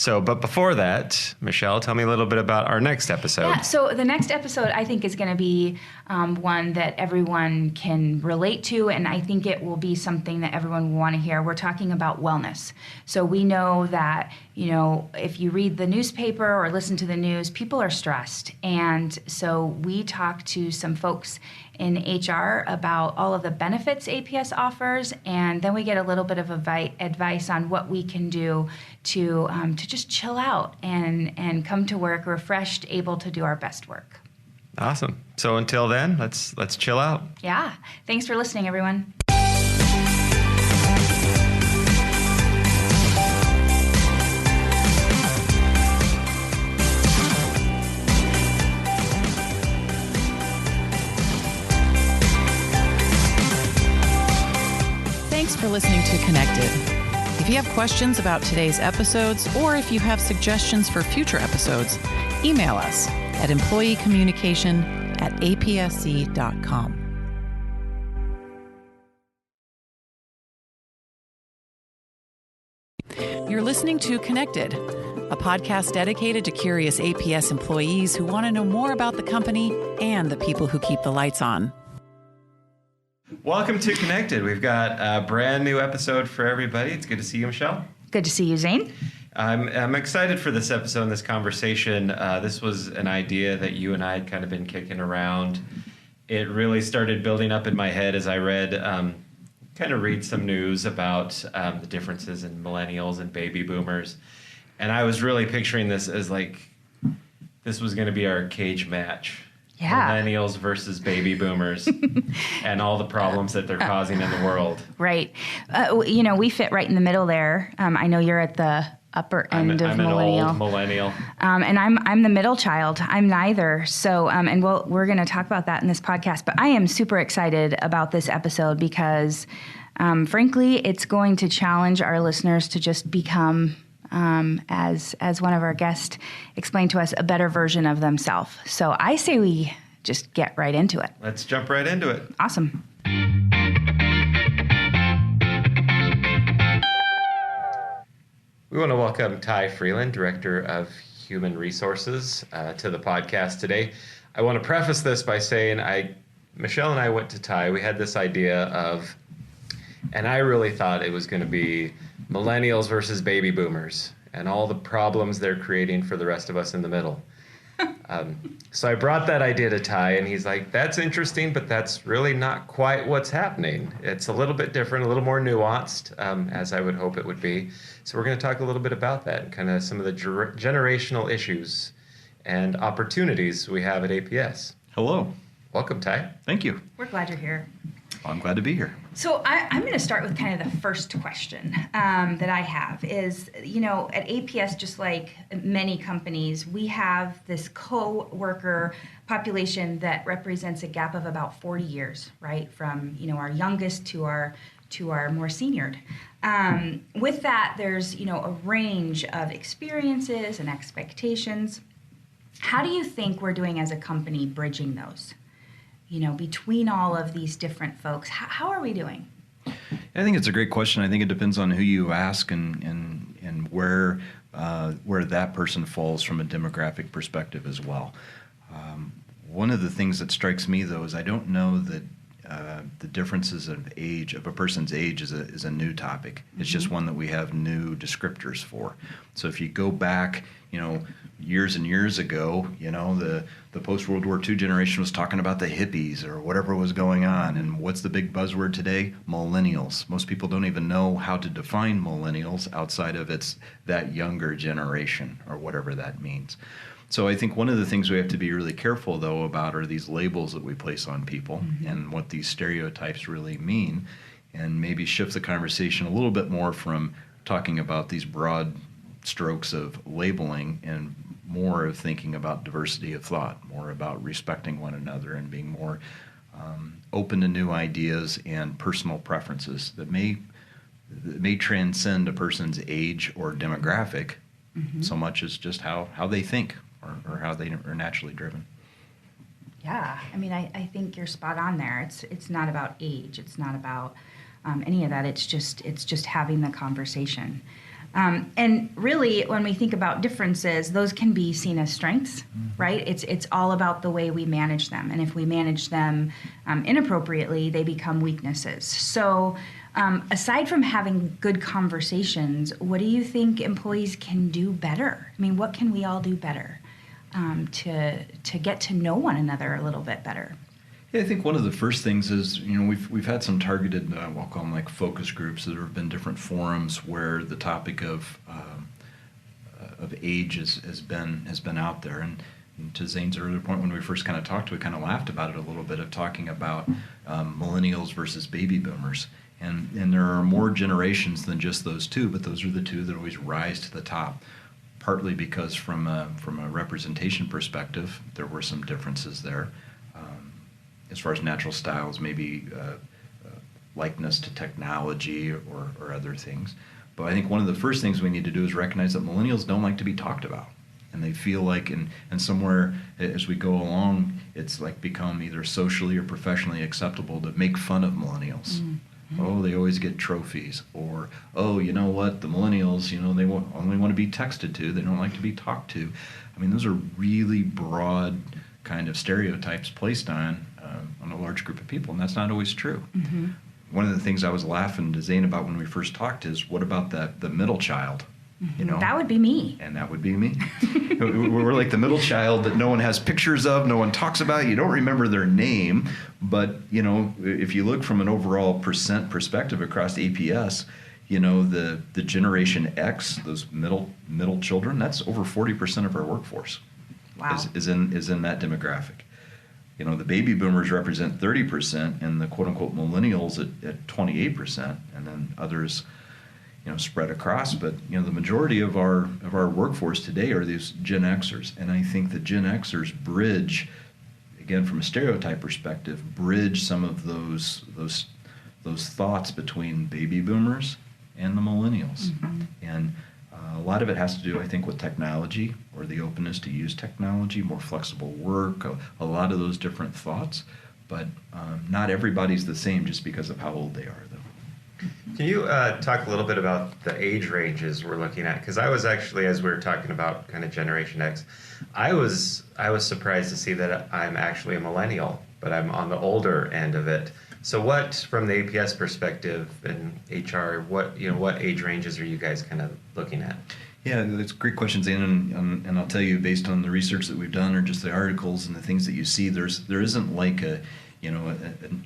But before that, Michelle, tell me a little bit about our next episode. Yeah, so the next episode I think is going to be one that everyone can relate to, and I think it will be something that everyone will want to hear. We're talking about wellness. So we know that, if you read the newspaper or listen to the news, people are stressed. And so we talked to some folks in HR about all of the benefits APS offers, and then we get a little bit of advice on what we can do to just chill out and come to work refreshed, able to do our best work. Awesome. So until then, let's chill out. Yeah. Thanks for listening, everyone. Thanks for listening to Connected. If you have questions about today's episodes, or if you have suggestions for future episodes, email us at employeecommunication@apsc.com. You're listening to Connected, a podcast dedicated to curious APS employees who want to know more about the company and the people who keep the lights on. Welcome to Connected. We've got a brand new episode for everybody. It's good to see you, Michelle. Good to see you, Zane. I'm excited for this episode and this conversation. This was an idea that you and I had kind of been kicking around. It really started building up in my head as I read some news about the differences in millennials and baby boomers. And I was really picturing this as this was going to be our cage match. Yeah. Millennials versus baby boomers and all the problems that they're causing in the world. Right. We fit right in the middle there. I know you're at the upper end of millennial. I'm an old millennial. And I'm the middle child. I'm neither. So, we're going to talk about that in this podcast. But I am super excited about this episode because, frankly, it's going to challenge our listeners to just become, as one of our guests explained to us, a better version of themselves. So I say we just get right into it. Let's jump right into it. Awesome. We want to welcome Ty Freeland, Director of Human Resources, to the podcast today. I want to preface this by saying Michelle and I went to Ty. We had this idea of, and I really thought it was going to be millennials versus baby boomers and all the problems they're creating for the rest of us in the middle. So I brought that idea to Ty, and he's like, that's interesting, but that's really not quite what's happening. It's a little bit different, a little more nuanced, as I would hope it would be. So we're going to talk a little bit about that and kind of some of the generational issues and opportunities we have at APS. Hello. Welcome, Ty. Thank you. We're glad you're here. I'm glad to be here. So I'm going to start with kind of the first question that I have is, at APS, just like many companies, we have this co-worker population that represents a gap of about 40 years, right? From, our youngest to our more seniored. With that, there's, a range of experiences and expectations. How do you think we're doing as a company bridging those? Between all of these different folks, how are we doing? I think it's a great question. I think it depends on who you ask and where that person falls from a demographic perspective as well. One of the things that strikes me, though, is I don't know that the differences of age, of a person's age, is a new topic. It's just one that we have new descriptors for. So if you go back, years and years ago, the post-World War II generation was talking about the hippies or whatever was going on. And what's the big buzzword today? Millennials. Most people don't even know how to define millennials outside of that younger generation or whatever that means. So I think one of the things we have to be really careful, though, about are these labels that we place on people and what these stereotypes really mean, and maybe shift the conversation a little bit more from talking about these broad strokes of labeling and more of thinking about diversity of thought, more about respecting one another and being more open to new ideas and personal preferences that may transcend a person's age or demographic so much as just how they think or how they are naturally driven. Yeah, I think you're spot on there. It's not about age. It's not about any of that. It's just having the conversation. And really, when we think about differences, those can be seen as strengths, right? It's all about the way we manage them. And if we manage them inappropriately, they become weaknesses. So aside from having good conversations, what do you think employees can do better? I mean, what can we all do better to get to know one another a little bit better? Yeah, I think one of the first things is, we've had some targeted, we'll call them like focus groups. There have been different forums where the topic of age has been out there. And to Zane's earlier point, when we first kind of talked, we kind of laughed about it a little bit, of talking about millennials versus baby boomers. And there are more generations than just those two, but those are the two that always rise to the top. Partly because from a representation perspective, there were some differences there. As far as natural styles, maybe likeness to technology or other things. But I think one of the first things we need to do is recognize that millennials don't like to be talked about. And they feel like, and somewhere as we go along, it's like become either socially or professionally acceptable to make fun of millennials. Mm-hmm. Oh, they always get trophies. Or, oh, you know what, the millennials, they only want to be texted to. They don't like to be talked to. I mean, those are really broad kind of stereotypes placed on a large group of people, and that's not always true. Mm-hmm. One of the things I was laughing to Zane about when we first talked is, what about the middle child? Mm-hmm. That would be me. And that would be me. We're like the middle child that no one has pictures of, no one talks about. You don't remember their name, but if you look from an overall percent perspective across APS, the Generation X, those middle children, that's over 40% of our workforce. Wow. is in that demographic. The baby boomers represent 30%, and the quote-unquote millennials at 28%, and then others, spread across. But the majority of our workforce today are these Gen Xers, and I think the Gen Xers bridge, again from a stereotype perspective, bridge some of those thoughts between baby boomers and the millennials. Mm-hmm. And a lot of it has to do, I think, with technology, or the openness to use technology, more flexible work, a lot of those different thoughts. But not everybody's the same just because of how old they are, though. Can you talk a little bit about the age ranges we're looking at? Because I was actually, as we were talking about kind of Generation X, I was surprised to see that I'm actually a millennial, but I'm on the older end of it. So what, from the APS perspective and HR, what age ranges are you guys kind of looking at? Yeah, that's a great question, Zane, and I'll tell you, based on the research that we've done or just the articles and the things that you see, there isn't like a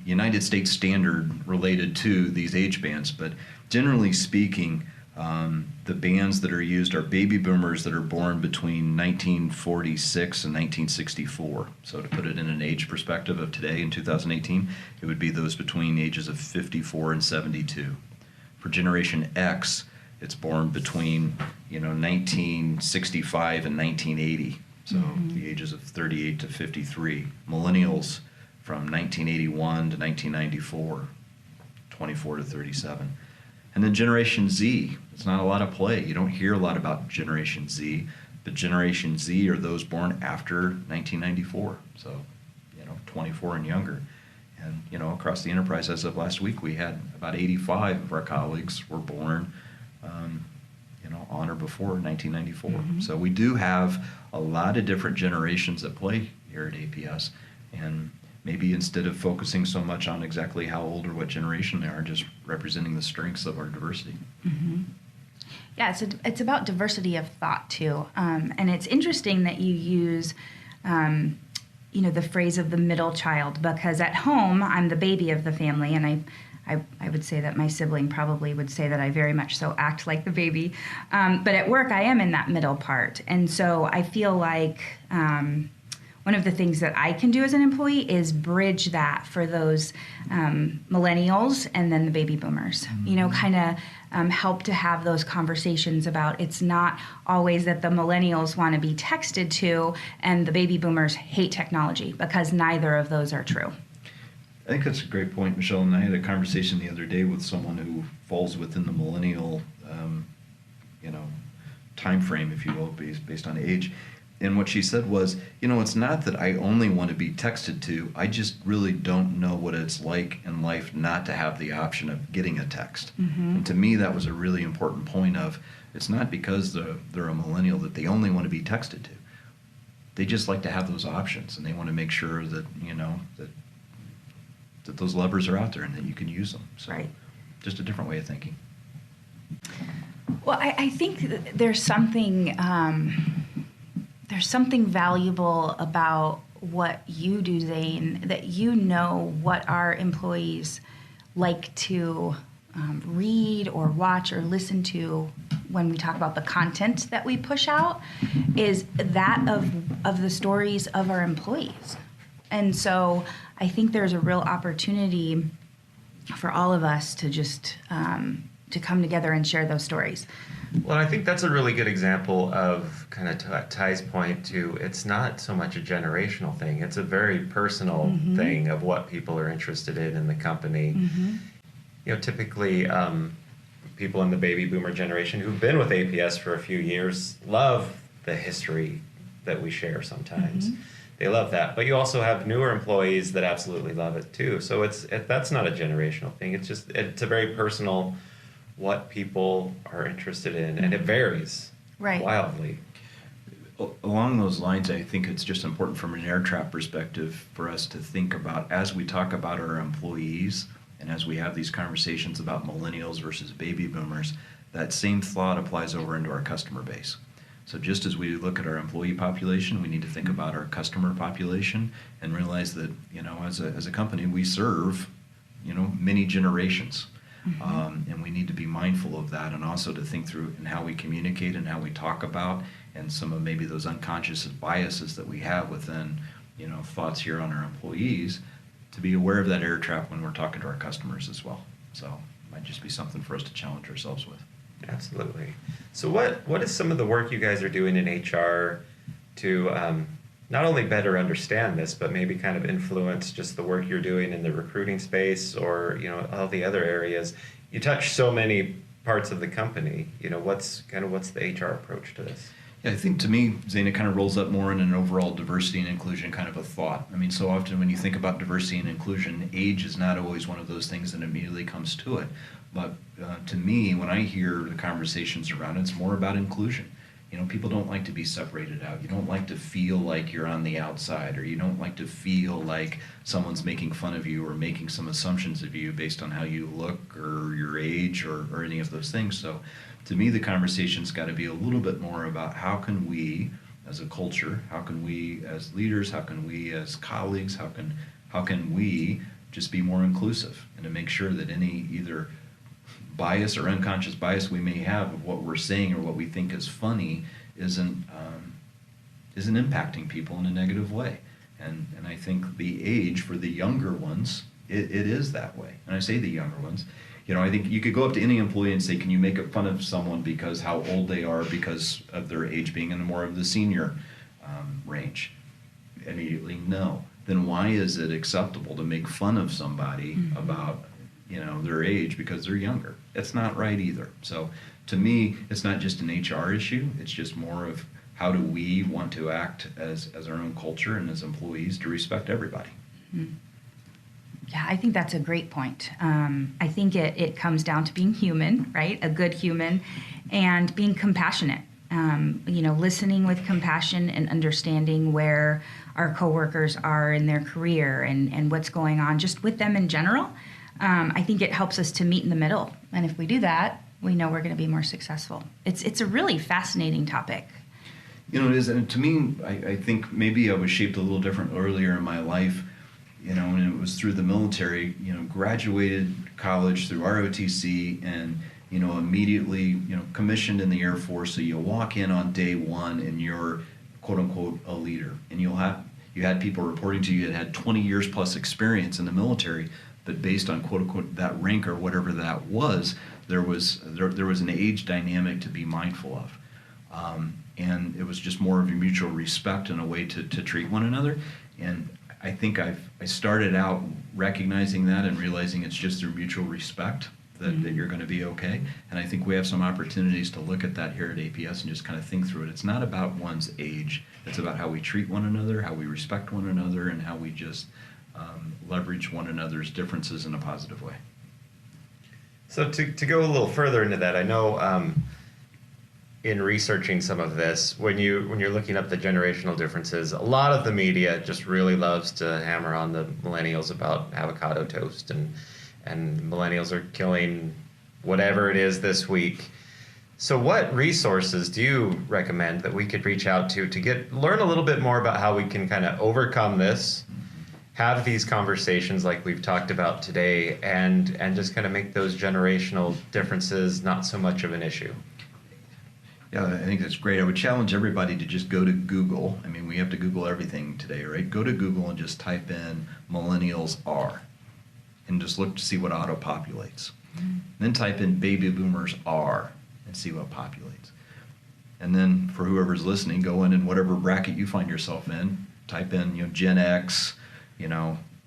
United States standard related to these age bands, but generally speaking, the bands that are used are baby boomers that are born between 1946 and 1964. So to put it in an age perspective of today in 2018, it would be those between ages of 54 and 72. For Generation X, it's born between 1965 and 1980. So mm-hmm. the ages of 38 to 53. Millennials from 1981 to 1994, 24 to 37. And then Generation Z, it's not a lot of play. You don't hear a lot about Generation Z, but Generation Z are those born after 1994, so 24 and younger. And across the enterprise, as of last week, we had about 85 of our colleagues were born on or before 1994. Mm-hmm. So we do have a lot of different generations at play here at APS, and maybe instead of focusing so much on exactly how old or what generation they are, just representing the strengths of our diversity. Mm-hmm. Yeah, it's about diversity of thought too, and it's interesting that you use, the phrase of the middle child, because at home I'm the baby of the family, and I would say that my sibling probably would say that I very much so act like the baby, but at work I am in that middle part, and so I feel like one of the things that I can do as an employee is bridge that for those millennials and then the baby boomers. Mm-hmm. Kind of help to have those conversations about, it's not always that the millennials want to be texted to and the baby boomers hate technology, because neither of those are true. I think that's a great point, Michelle. And I had a conversation the other day with someone who falls within the millennial, time frame, if you will, based on age. And what she said was, it's not that I only want to be texted to, I just really don't know what it's like in life not to have the option of getting a text. Mm-hmm. And to me, that was a really important point of, It's not because they're a millennial that they only want to be texted to. They just like to have those options, and they want to make sure that, that those levers are out there and that you can use them. So Right. just a different way of thinking. Well, I think there's something valuable about what you do, Zane, that you know what our employees like to read or watch or listen to when we talk about the content that we push out, is that of the stories of our employees. And so I think there's a real opportunity for all of us to just to come together and share those stories. Well, I think that's a really good example of kind of Ty's point to, it's not so much a generational thing. It's a very personal thing of what people are interested in the company. Typically people in the baby boomer generation who've been with APS for a few years love the history that we share sometimes. They love that. But you also have newer employees that absolutely love it too. So that's not a generational thing. It's a very personal, what people are interested in, and it varies wildly. Along those lines, I think it's just important from an air trap perspective for us to think about, as we talk about our employees and as we have these conversations about millennials versus baby boomers, that same thought applies over into our customer base. So just as we look at our employee population, we need to think about our customer population and realize that, as a company, we serve, many generations. And we need to be mindful of that, and also to think through in how we communicate and how we talk about, and some of maybe those unconscious biases that we have within, thoughts here on our employees, to be aware of that air trap when we're talking to our customers as well. So it might just be something for us to challenge ourselves with. Absolutely. So what is some of the work you guys are doing in HR to not only better understand this, but maybe kind of influence just the work you're doing in the recruiting space, or all the other areas? You touch so many parts of the company. What's the HR approach to this? Yeah, I think to me, Zane, it kind of rolls up more in an overall diversity and inclusion kind of a thought. I mean, so often when you think about diversity and inclusion, age is not always one of those things that immediately comes to it. But to me, when I hear the conversations around it, it's more about inclusion. People don't like to be separated out. You don't like to feel like you're on the outside, or you don't like to feel like someone's making fun of you or making some assumptions of you based on how you look or your age or any of those things. So to me, the conversation's got to be a little bit more about how can we as a culture, how can we as leaders, how can we as colleagues, how can we just be more inclusive, and to make sure that any either bias or unconscious bias we may have of what we're saying or what we think is funny isn't impacting people in a negative way. And I think the age for the younger ones, it is that way. And I say the younger ones. I think you could go up to any employee and say, can you make fun of someone because how old they are because of their age being in more of the senior range? Immediately, no. Then why is it acceptable to make fun of somebody about their age because they're younger? That's not right either. So to me, it's not just an HR issue. It's just more of how do we want to act as our own culture and as employees to respect everybody. Yeah, I think that's a great point. I think it comes down to being human, right? A good human, and being compassionate. Listening with compassion and understanding where our coworkers are in their career and what's going on just with them in general. I think it helps us to meet in the middle. And if we do that, we know we're going to be more successful. It's a really fascinating topic. It is. And to me, I think maybe I was shaped a little different earlier in my life, and it was through the military, graduated college through ROTC and, immediately, commissioned in the Air Force. So you walk in on day one and you're, quote unquote, a leader. And you had people reporting to you that had 20 years plus experience in the military, but based on quote unquote that rank or whatever that was, there was an age dynamic to be mindful of, and it was just more of a mutual respect and a way to treat one another. And I think I started out recognizing that and realizing it's just through mutual respect that you're going to be okay. And I think we have some opportunities to look at that here at APS and just kind of think through it. It's not about one's age. It's about how we treat one another, how we respect one another, and how we just leverage one another's differences in a positive way. So to go a little further into that, I know in researching some of this, when you're looking up the generational differences, a lot of the media just really loves to hammer on the millennials about avocado toast, and millennials are killing whatever it is this week. So what resources do you recommend that we could reach out to learn a little bit more about how we can kind of overcome this, have these conversations like we've talked about today, and just kind of make those generational differences not so much of an issue? Yeah, I think that's great. I would challenge everybody to just go to Google. I mean, we have to Google everything today, right? Go to Google and just type in millennials are, and just look to see what auto-populates. Then type in baby boomers are and see what populates. And then for whoever's listening, go in and whatever bracket you find yourself in, type in, Gen X,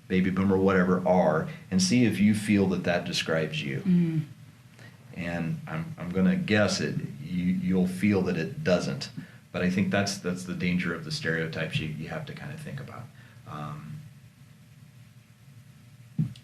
baby boomer, whatever are, and see if you feel that describes you. And I'm going to guess you'll feel that it doesn't. But I think that's the danger of the stereotypes you have to kind of think about.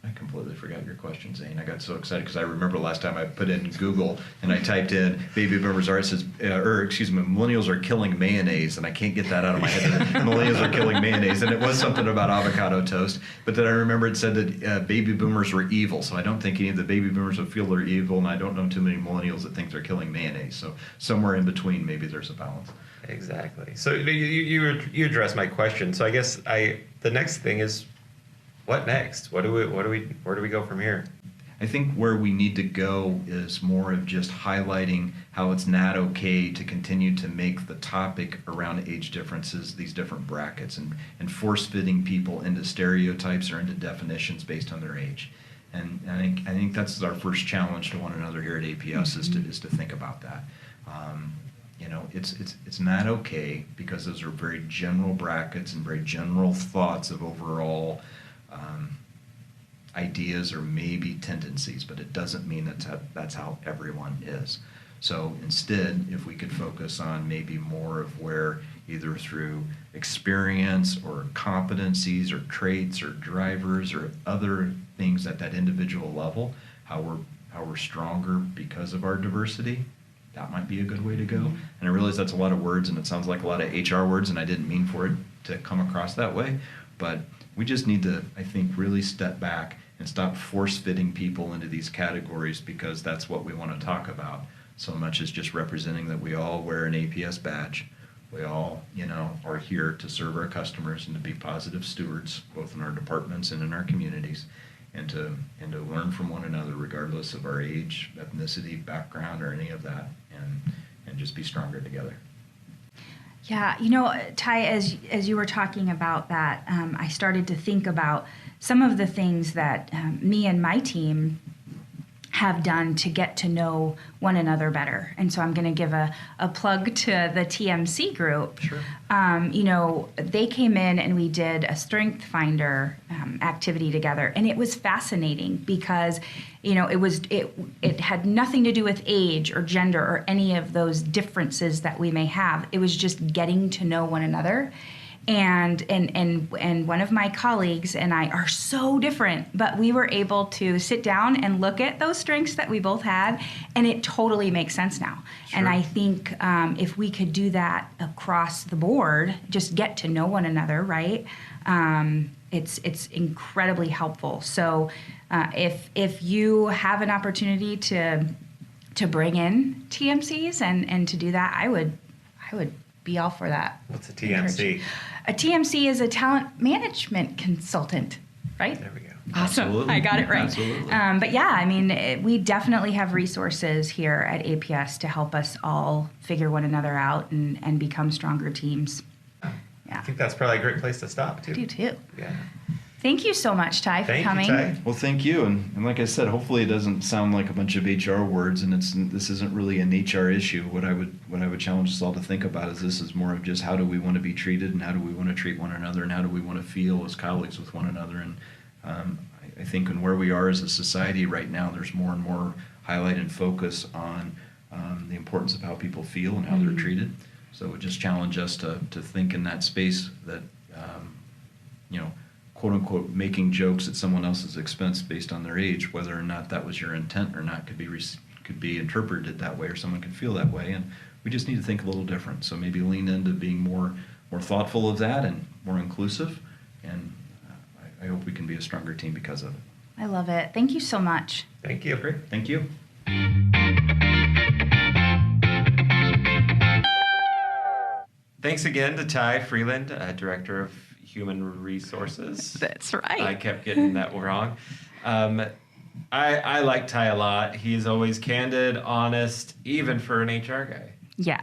I completely forgot your question, Zane. I got so excited because I remember the last time I put in Google and I typed in baby boomers are, it says, millennials are killing mayonnaise, and I can't get that out of my head. Millennials are killing mayonnaise, and it was something about avocado toast. But then I remember it said that baby boomers were evil, so I don't think any of the baby boomers would feel they're evil, and I don't know too many millennials that think they're killing mayonnaise. So somewhere in between, maybe there's a balance. Exactly. So you addressed my question. So I guess the next thing is, what next? Where do we go from here? I think where we need to go is more of just highlighting how it's not okay to continue to make the topic around age differences, these different brackets, and force-fitting people into stereotypes or into definitions based on their age. And I think that's our first challenge to one another here at APS is to think about that. It's not okay, because those are very general brackets and very general thoughts of overall ideas or maybe tendencies, but it doesn't mean that's how everyone is. So instead, if we could focus on maybe more of where either through experience or competencies or traits or drivers or other things at that individual level, how we're stronger because of our diversity, that might be a good way to go. And I realize that's a lot of words and it sounds like a lot of HR words, and I didn't mean for it to come across that way, but we just need to, I think, really step back and stop force-fitting people into these categories, because that's what we want to talk about so much as just representing that we all wear an APS badge. We all, are here to serve our customers and to be positive stewards, both in our departments and in our communities, and to learn from one another regardless of our age, ethnicity, background, or any of that, and just be stronger together. Yeah, Ty, as you were talking about that, I started to think about some of the things that me and my team have done to get to know one another better. And so I'm going to give a plug to the TMC group. Sure. They came in and we did a Strength Finder activity together, and it was fascinating because, it had nothing to do with age or gender or any of those differences that we may have. It was just getting to know one another. And one of my colleagues and I are so different, but we were able to sit down and look at those strengths that we both had, and it totally makes sense now. Sure. And I think if we could do that across the board, just get to know one another, right? It's incredibly helpful. So if you have an opportunity to bring in TMCs and to do that, I would be all for that. What's a TMC? A TMC is a talent management consultant, right? There we go. Awesome. Absolutely. I got it right. Absolutely. But yeah, we definitely have resources here at APS to help us all figure one another out and become stronger teams. Yeah. Yeah. I think that's probably a great place to stop, too. I do, too. Yeah. Thank you so much, Ty, for coming. Thank you, Ty. Well, thank you. And like I said, hopefully it doesn't sound like a bunch of HR words, and this isn't really an HR issue. What I would challenge us all to think about is this is more of just how do we want to be treated, and how do we want to treat one another, and how do we want to feel as colleagues with one another. And I think in where we are as a society right now, there's more and more highlight and focus on the importance of how people feel and how they're treated. So it would just challenge us to think in that space that, quote unquote, making jokes at someone else's expense based on their age, whether or not that was your intent or not, could be interpreted that way, or someone could feel that way. And we just need to think a little different. So maybe lean into being more thoughtful of that and more inclusive. And I hope we can be a stronger team because of it. I love it. Thank you so much. Thank you. Great. Thank you. Thanks again to Ty Freeland, Director of Human Resources. That's right. I kept getting that wrong. I like Ty a lot. He's always candid, honest, even for an HR guy. Yeah,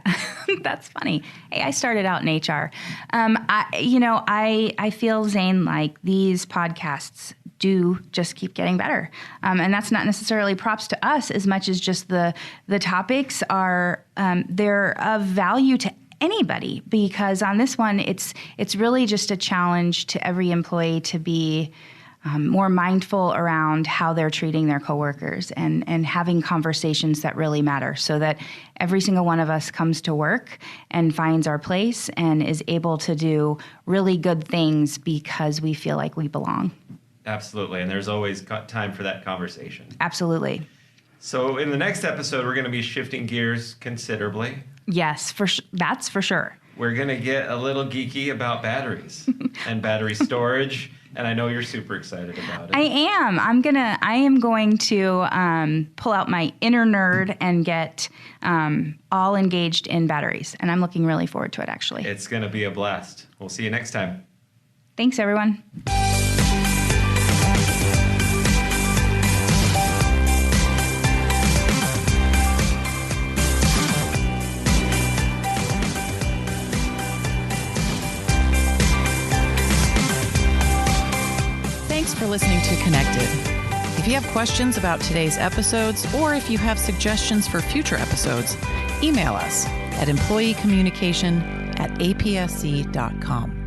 that's funny. Hey, I started out in HR. I feel, Zane, like these podcasts do just keep getting better. And that's not necessarily props to us as much as just the topics are, they're of value to anybody, because on this one, it's really just a challenge to every employee to be more mindful around how they're treating their coworkers and having conversations that really matter, so that every single one of us comes to work and finds our place and is able to do really good things because we feel like we belong. Absolutely, and there's always time for that conversation. Absolutely. So in the next episode, we're going to be shifting gears considerably. Yes, that's for sure. We're going to get a little geeky about batteries and battery storage, and I know you're super excited about it. I am. I am going to pull out my inner nerd and get all engaged in batteries, and I'm looking really forward to it, actually. It's going to be a blast. We'll see you next time. Thanks, everyone. Thanks for listening to Connected. If you have questions about today's episodes, or if you have suggestions for future episodes, email us at employeecommunication@apsc.com.